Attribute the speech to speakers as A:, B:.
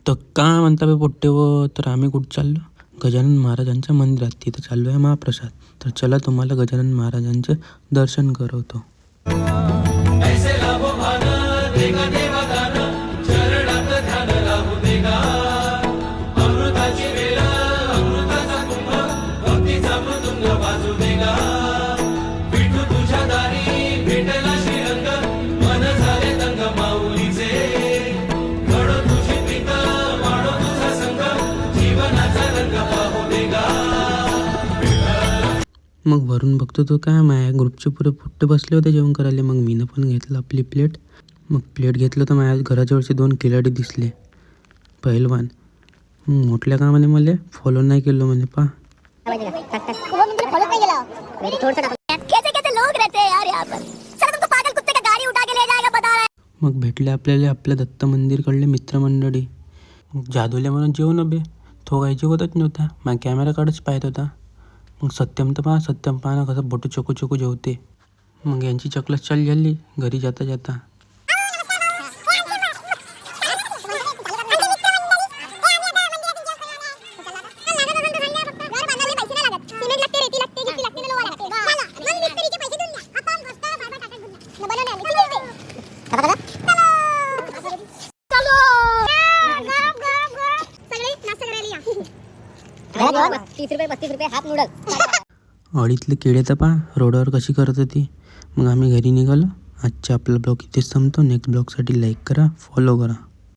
A: तर काय म्हणता बे पोट्टे व तर आम्ही कुठं चाललो गजानन महाराजांच्या मंदिरात. तिथं चाललो आहे महाप्रसाद. तर चला तुम्हाला गजानन महाराजांचे दर्शन करवतो. मग वरून बघतो तो काय माझ्या ग्रुपचे पुरे पुट्टे बसले होते जेवण करायला. मग मीनं पण घेतलं आपली प्लेट. मग प्लेट घेतलं तर माझ्या घराजवळचे 2 खिलाडी दिसले पहिलवान. म्हटल्या का म्हणे मला फॉलो नाही केलं म्हणे. पा मग भेटले आपल्याला आपल्या दत्त मंदिरकडले मित्रमंडळी. जादूल्या म्हणून जेवण बे तो काही जेवतच नव्हता. मग कॅमेरा काढच पाहत होता. मग सत्यम पाहणं कसं बोटू चोकू जेवते. मग यांची चकलच चालली झाली घरी जाता जाता. अडीतले केळे तर पहा रोडावर कशी करत होती. मग आम्ही घरी निघालो. आजचा आपला ब्लॉग इथेच संपतो. नेक्स्ट ब्लॉगसाठी लाईक करा, फॉलो करा.